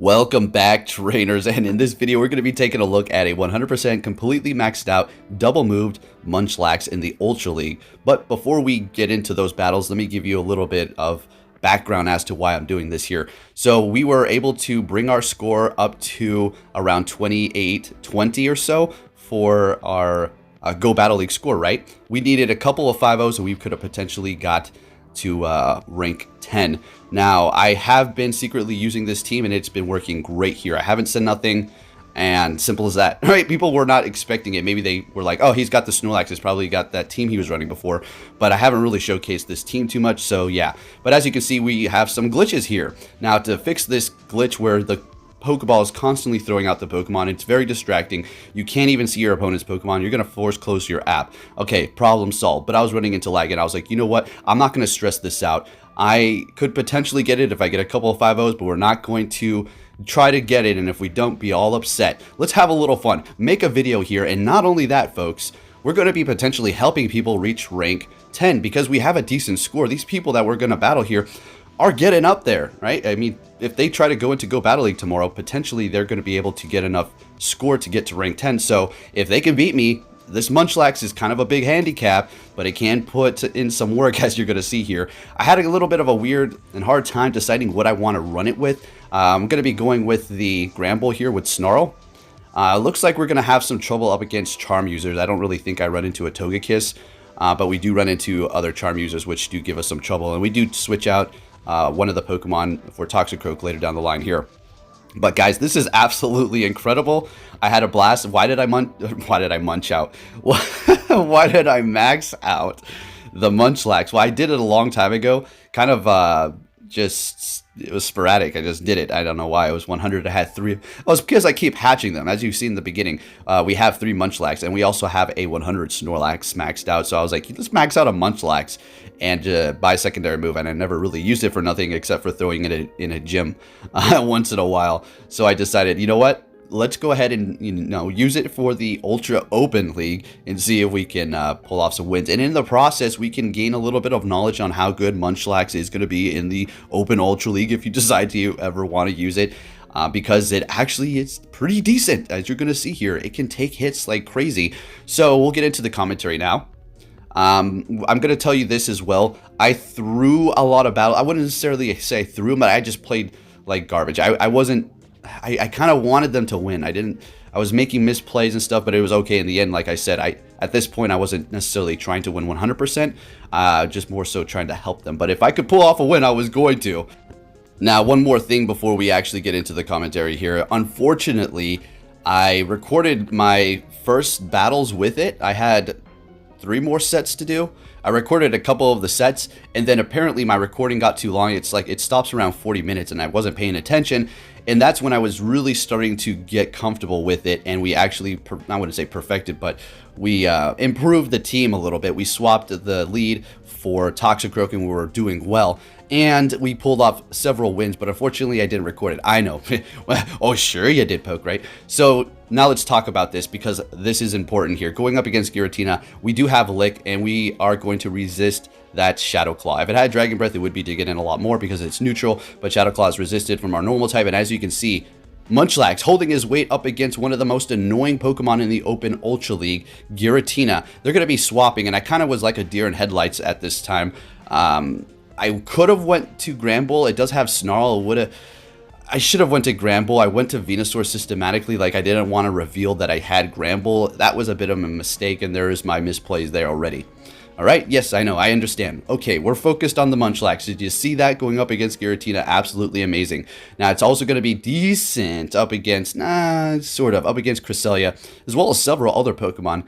Welcome back, trainers, and in this video we're going to be taking a look at a 100% completely maxed out double moved Munchlax in the Ultra League. But before we get into those battles, let me give you a little bit of background as to why I'm doing this here. So we were able to bring our score up to around 28-20 or so for our Go Battle League score, right? We needed a couple of 5-0s so we could have potentially got to rank 10. Now, I have been secretly using this team and it's been working great here. I haven't said nothing, and simple as that, right? People were not expecting it. Maybe they were like, oh, he's got the Snorlax. He's probably got that team he was running before, but I haven't really showcased this team too much, so yeah. But as you can see, we have some glitches here. Now, to fix this glitch where the Pokeball is constantly throwing out the Pokemon, it's very distracting. You can't even see your opponent's Pokemon. You're going to force close your app. Okay, problem solved. But I was running into lag and I was like, you know what? I'm not going to stress this out. I could potentially get it if I get a couple of 5-0s, but we're not going to try to get it. And if we don't, be all upset. Let's have a little fun. Make a video here. And not only that, folks, we're going to be potentially helping people reach rank 10 because we have a decent score. These people that we're going to battle here are getting up there, right? I mean, if they try to go into Go Battle League tomorrow, potentially they're going to be able to get enough score to get to rank 10. So if they can beat me, this Munchlax is kind of a big handicap, but it can put in some work, as you're going to see here. I had a little bit of a weird and hard time deciding what I want to run it with. I'm going to be going with the Granbull here with Snarl. Looks like we're going to have some trouble up against Charm users. I don't really think I run into a Togekiss, but we do run into other Charm users, which do give us some trouble. And we do switch out one of the Pokemon for Toxicroak later down the line here. But guys, this is absolutely incredible. I had a blast. Why did I munch out? Why did I max out the Munchlax? Well, I did it a long time ago. Kind of it was sporadic. I just did it. I don't know why. It was 100. I had 3. Oh, it's because I keep hatching them. As you've seen in the beginning, we have 3 Munchlax, and we also have a 100 Snorlax maxed out. So I was like, let's max out a Munchlax and buy a secondary move. And I never really used it for nothing except for throwing it in a gym once in a while. So I decided, you know what? Let's go ahead and use it for the Ultra Open League and see if we can pull off some wins. And in the process, we can gain a little bit of knowledge on how good Munchlax is going to be in the Open Ultra League if you decide to ever want to use it. Because it actually is pretty decent, as you're going to see here. It can take hits like crazy. So we'll get into the commentary now. I'm going to tell you this as well. I threw a lot of battle. I wouldn't necessarily say I threw them, but I just played like garbage. I kind of wanted them to win. I was making misplays and stuff, but it was okay in the end. Like I said, at this point, I wasn't necessarily trying to win 100%, just more so trying to help them. But if I could pull off a win, I was going to. Now, one more thing before we actually get into the commentary here. Unfortunately, I recorded my first battles with it. I had 3 more sets to do. I recorded a couple of the sets, and then apparently my recording got too long. It's like it stops around 40 minutes, and I wasn't paying attention. And that's when I was really starting to get comfortable with it, and we actually, I wouldn't say perfected, but we improved the team a little bit. We swapped the lead for Toxicroak, and we were doing well. And we pulled off several wins, but unfortunately I didn't record it. I know. Oh, sure you did, Poke, right? So now let's talk about this because this is important here. Going up against Giratina, we do have Lick, and we are going to resist that Shadow Claw. If it had Dragon Breath, it would be digging in a lot more because it's neutral, but Shadow Claw is resisted from our normal type, and as you can see, Munchlax holding his weight up against one of the most annoying Pokemon in the Open Ultra League, Giratina. They're going to be swapping, and I kind of was like a deer in headlights at this time. I could have went to Granbull. It does have Snarl. I should have went to Granbull. I went to Venusaur systematically. Like, I didn't want to reveal that I had Granbull. That was a bit of a mistake, and there is my misplays there already. All right, yes, I know, I understand. Okay, we're focused on the Munchlax. Did you see that going up against Giratina? Absolutely amazing. Now, it's also going to be decent up against, sort of, up against Cresselia, as well as several other Pokemon.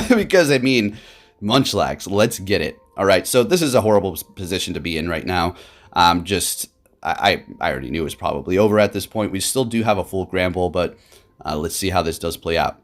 Because, I mean, Munchlax, let's get it. All right, so this is a horrible position to be in right now. I already knew it was probably over at this point. We still do have a full Granbull, but let's see how this does play out.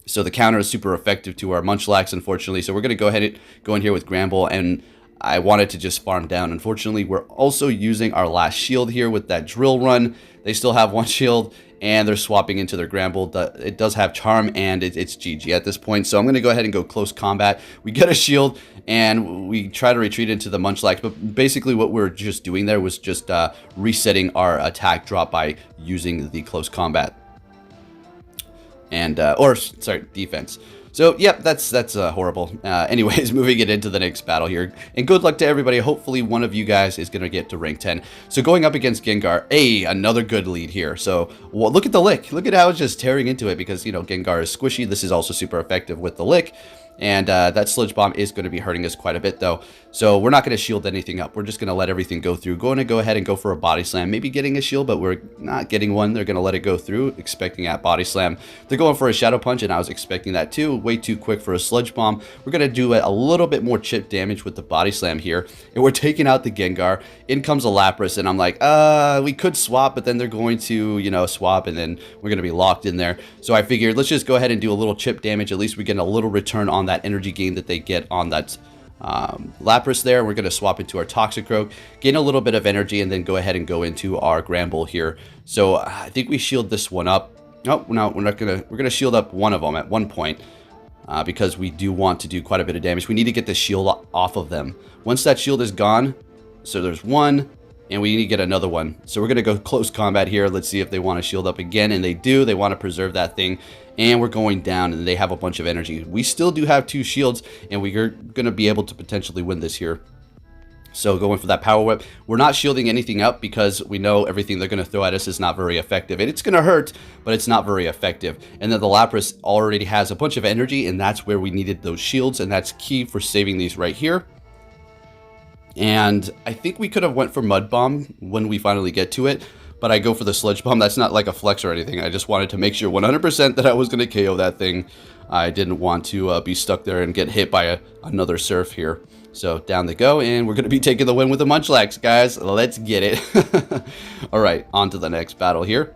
So the counter is super effective to our Munchlax, unfortunately. So we're going to go ahead and go in here with Granbull, and I wanted to just farm down. Unfortunately, we're also using our last shield here with that drill run. They still have 1 shield, and they're swapping into their Granbull. It does have Charm, and it's GG at this point. So I'm going to go ahead and go close combat. We get a shield, and we try to retreat into the Munchlax, but basically what we're just doing there was just resetting our attack drop by using the close combat. And, sorry, defense. So, yep, that's horrible. Anyways, moving it into the next battle here. And good luck to everybody. Hopefully one of you guys is going to get to rank 10. So going up against Gengar, another good lead here. So, well, look at the lick. Look at how it's just tearing into it because, you know, Gengar is squishy. This is also super effective with the lick. And that Sludge Bomb is going to be hurting us quite a bit, though. So we're not going to shield anything up. We're just going to let everything go through. Going to go ahead and go for a Body Slam. Maybe getting a shield, but we're not getting one. They're going to let it go through, expecting that Body Slam. They're going for a Shadow Punch, and I was expecting that too. Way too quick for a Sludge Bomb. We're going to do a little bit more chip damage with the Body Slam here. And we're taking out the Gengar. In comes a Lapras, and I'm like, we could swap, but then they're going to, you know, swap, and then we're going to be locked in there. So I figured, let's just go ahead and do a little chip damage. At least we get a little return on that energy gain that they get on that Lapras there. We're going to swap into our Toxicroak, gain a little bit of energy, and then go ahead and go into our Granbull here. So I think we shield this one up. Oh, no, we're going to shield up one of them at one point because we do want to do quite a bit of damage. We need to get the shield off of them. Once that shield is gone, so there's one, and we need to get another one. So we're going to go close combat here. Let's see if they want to shield up again, and they do. They want to preserve that thing, and we're going down, and they have a bunch of energy. We still do have 2 shields, and we're going to be able to potentially win this here. So going for that Power Whip. We're not shielding anything up because we know everything they're going to throw at us is not very effective. And it's going to hurt, but it's not very effective. And then the Lapras already has a bunch of energy, and that's where we needed those shields, and that's key for saving these right here. And I think we could have went for Mud Bomb when we finally get to it, but I go for the Sludge Bomb. That's not like a flex or anything. I just wanted to make sure 100% that I was going to KO that thing. I didn't want to be stuck there and get hit by another Surf here. So down they go, and we're going to be taking the win with the Munchlax, guys. Let's get it. All right, on to the next battle here.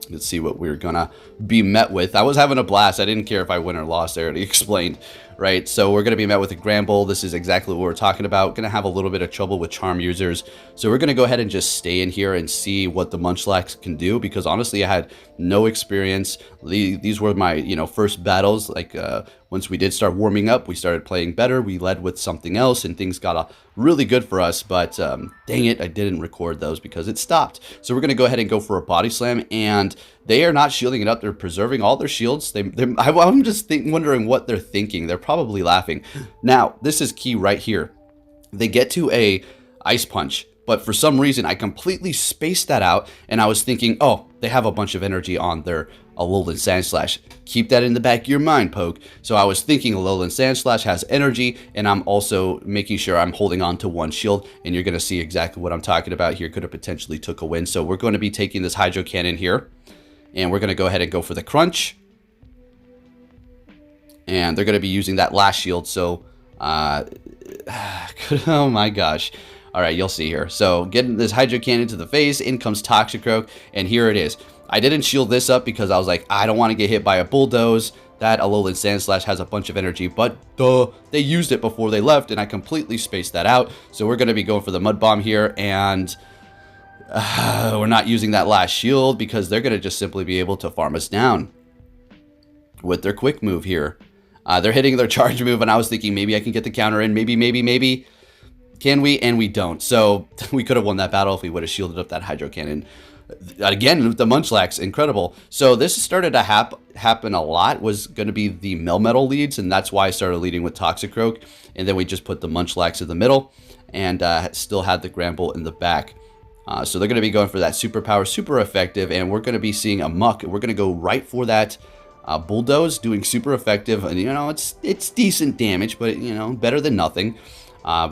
Let's see what we're gonna be met with. I was having a blast. I didn't care if I win or lost. I already explained, right? So we're gonna be met with a Granbull. This is exactly what we're talking about. Gonna have a little bit of trouble with Charm users. So we're gonna go ahead and just stay in here and see what the Munchlax can do, because honestly, I had no experience. These were my, you know, first battles. Like once we did start warming up, we started playing better. We led with something else, and things got really good for us. But dang it, I didn't record those because it stopped. So we're gonna go ahead and go for a Body Slam, and they are not shielding it up. They're preserving all their shields. I'm just wondering what they're thinking. They're probably laughing. Now, this is key right here. They get to a Ice Punch, but for some reason, I completely spaced that out, and I was thinking, oh, they have a bunch of energy on their Alolan Sandslash. Keep that in the back of your mind, Poke. So I was thinking Alolan Sandslash has energy, and I'm also making sure I'm holding on to one shield, and you're going to see exactly what I'm talking about here. Could have potentially took a win. So we're going to be taking this Hydro Cannon here, and we're going to go ahead and go for the Crunch. And they're going to be using that last shield, so oh my gosh. All right, you'll see here. So getting this Hydro Cannon to the face, in comes Toxicroak, and here it is. I didn't shield this up because I was like, I don't want to get hit by a Bulldoze. That Alolan Sandslash has a bunch of energy, but they used it before they left, and I completely spaced that out. So we're going to be going for the Mud Bomb here, and we're not using that last shield because they're going to just simply be able to farm us down with their quick move here. They're hitting their charge move, and I was thinking maybe I can get the counter in. Maybe. Can we? And we don't. So we could have won that battle if we would have shielded up that Hydro Cannon. Again, with the Munchlax, incredible. So this started to happen a lot, was going to be the Melmetal leads, and that's why I started leading with Toxicroak. And then we just put the Munchlax in the middle, and still had the Granbull in the back. So they're going to be going for that superpower, super effective, and we're going to be seeing a Muck. We're going to go right for that Bulldoze, doing super effective, and you know, it's decent damage, but you know, better than nothing.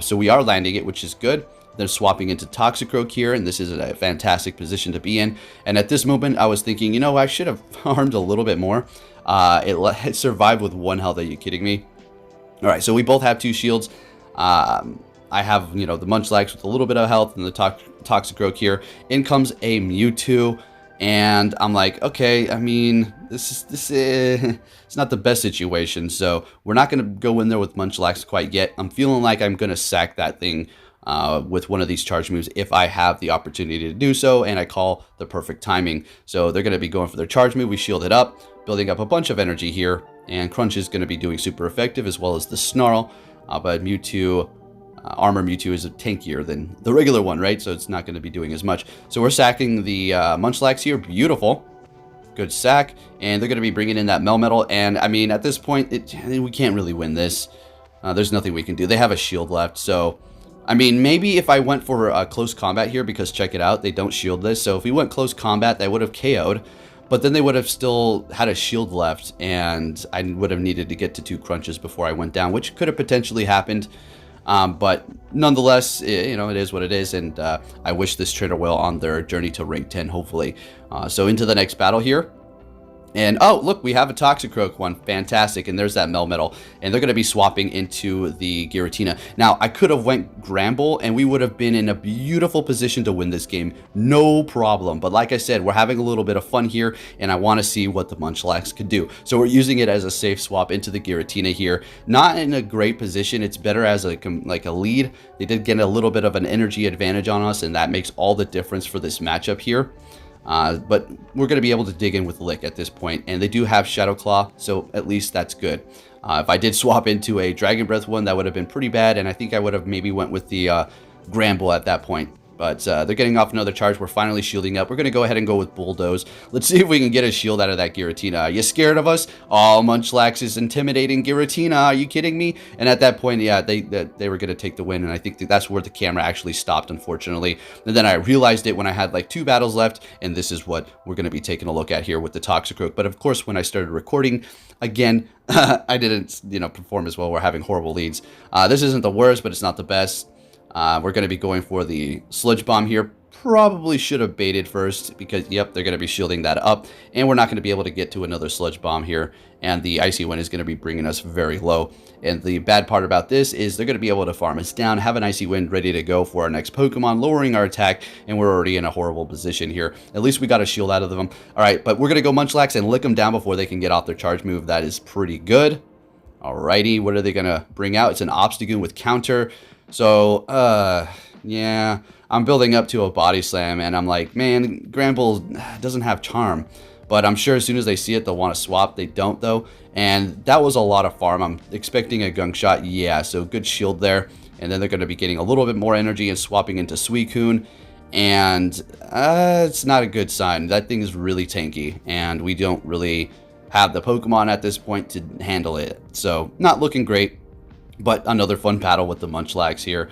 So we are landing it, which is good. They're swapping into Toxicroak here, and this is a fantastic position to be in. And at this moment, I was thinking, you know, I should have farmed a little bit more. It survived with 1 health. Are you kidding me? All right, so we both have 2 shields. I have, you know, the Munchlax with a little bit of health, and the Toxicroak here. In comes a Mewtwo, and I'm like, okay, I mean, this is it's not the best situation, so we're not going to go in there with Munchlax quite yet. I'm feeling like I'm going to sack that thing with one of these charge moves if I have the opportunity to do so and I call the perfect timing. So they're going to be going for their charge move. We shield it up, building up a bunch of energy here, and Crunch is going to be doing super effective as well as the Snarl. But Mewtwo, Armor Mewtwo is tankier than the regular one, right? So it's not going to be doing as much. So we're sacking the Munchlax here. Beautiful. Good sack. And they're going to be bringing in that Melmetal. And, I mean, at this point, we can't really win this. There's nothing we can do. They have a shield left. So, I mean, maybe if I went for close combat here, because check it out, they don't shield this. So if we went close combat, they would have KO'd. But then they would have still had a shield left, and I would have needed to get to 2 crunches before I went down, which could have potentially happened. But nonetheless, you know, it is what it is, and I wish this trainer well on their journey to rank 10, hopefully. So into the next battle here. And, oh, look, we have a Toxicroak one. Fantastic. And there's that Melmetal. And they're going to be swapping into the Giratina. Now, I could have went Granbull, and we would have been in a beautiful position to win this game. No problem. But like I said, we're having a little bit of fun here, and I want to see what the Munchlax could do. So we're using it as a safe swap into the Giratina here. Not in a great position. It's better as a lead. They did get a little bit of an energy advantage on us, and that makes all the difference for this matchup here. But we're going to be able to dig in with Lick at this point, and they do have Shadow Claw, so at least that's good. If I did swap into a Dragon Breath one, that would have been pretty bad, and I think I would have maybe went with the Granbull at that point. But they're getting off another charge. We're finally shielding up. We're going to go ahead and go with Bulldoze. Let's see if we can get a shield out of that Giratina. Are you scared of us? Oh, Munchlax is intimidating Giratina. Are you kidding me? And at that point, yeah, they were going to take the win. And I think that's where the camera actually stopped, unfortunately. And then I realized it when I had like 2 battles left. And this is what we're going to be taking a look at here with the Toxicroak. But of course, when I started recording, again, I didn't, perform as well. We're having horrible leads. This isn't the worst, but it's not the best. We're going to be going for the Sludge Bomb here. Probably should have baited first because, yep, they're going to be shielding that up. And we're not going to be able to get to another Sludge Bomb here. And the Icy Wind is going to be bringing us very low. And the bad part about this is they're going to be able to farm us down, have an Icy Wind ready to go for our next Pokemon, lowering our attack. And we're already in a horrible position here. At least we got a shield out of them. All right, but we're going to go Munchlax and lick them down before they can get off their charge move. That is pretty good. Alrighty, what are they going to bring out? It's an Obstagoon with counter. So, yeah, I'm building up to a Body Slam, and I'm like, man, Granbull doesn't have Charm. But I'm sure as soon as they see it, they'll want to swap. They don't, though. And that was a lot of farm. I'm expecting a Gunk Shot. Yeah, so good shield there. And then they're going to be getting a little bit more energy and swapping into Suicune. And it's not a good sign. That thing is really tanky, and we don't really have the Pokemon at this point to handle it. So, not looking great. But another fun battle with the Munchlax here.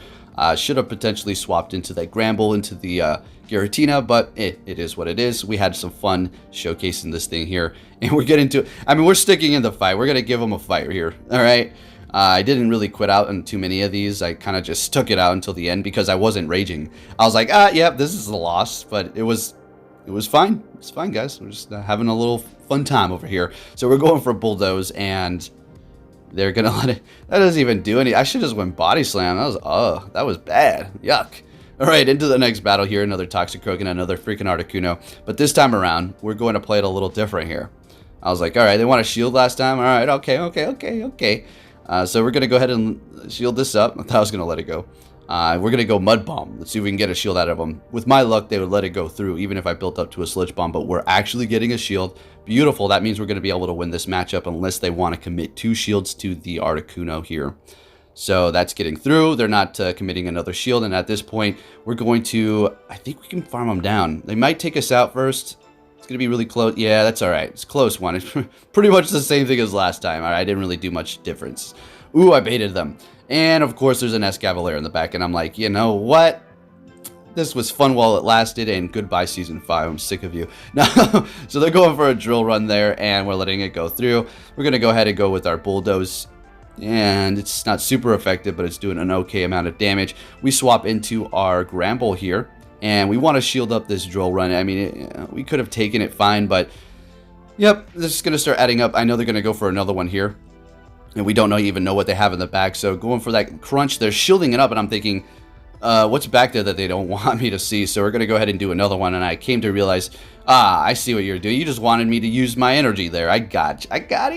Should have potentially swapped into that Granbull into the Giratina, but it is what it is. We had some fun showcasing this thing here. And we're getting to, I mean, we're sticking in the fight. We're going to give them a fight here. All right. I didn't really quit out on too many of these. I kind of just stuck it out until the end because I wasn't raging. I was like, yeah, this is a loss. But it was fine. It's fine, guys. We're just having a little fun time over here. So we're going for Bulldoze, and they're gonna let it. That doesn't even do any. I should just went Body Slam. That was bad. Yuck. All right, into the next battle here. Another Toxicroak and another freaking Articuno. But this time around, we're going to play it a little different here. I was like, all right, they want a shield last time. All right, okay. So we're gonna go ahead and shield this up. I thought I was gonna let it go. We're gonna go Mud Bomb. Let's see if we can get a shield out of them. With my luck, they would let it go through, even if I built up to a Sludge Bomb. But we're actually getting a shield. Beautiful. That means we're going to be able to win this matchup unless they want to commit 2 shields to the Articuno here. So that's getting through. They're not committing another shield. And at this point, we're going to, I think we can farm them down. They might take us out first. It's going to be really close. Yeah, that's all right. It's a close one. It's pretty much the same thing as last time. All right, I didn't really do much difference. Ooh, I baited them. And of course, there's an Escavalier in the back. And I'm like, you know what? This was fun while it lasted, and goodbye Season 5. I'm sick of you. No, so they're going for a drill run there, and we're letting it go through. We're going to go ahead and go with our Bulldoze, and it's not super effective, but it's doing an okay amount of damage. We swap into our Granbull here, and we want to shield up this drill run. I mean, we could have taken it fine, but yep, this is going to start adding up. I know they're going to go for another one here, and we don't even know what they have in the back, so going for that crunch, they're shielding it up, and I'm thinking, what's back there that they don't want me to see. So we're going to go ahead and do another one. And I came to realize, I see what you're doing. You just wanted me to use my energy there. I got you. I got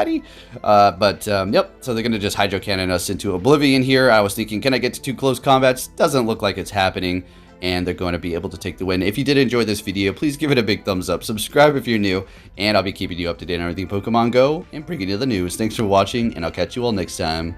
you. Yep. So they're going to just hydro cannon us into oblivion here. I was thinking, can I get to 2 close combats? Doesn't look like it's happening. And they're going to be able to take the win. If you did enjoy this video, please give it a big thumbs up. Subscribe if you're new. And I'll be keeping you up to date on everything Pokemon Go and bringing you the news. Thanks for watching, and I'll catch you all next time.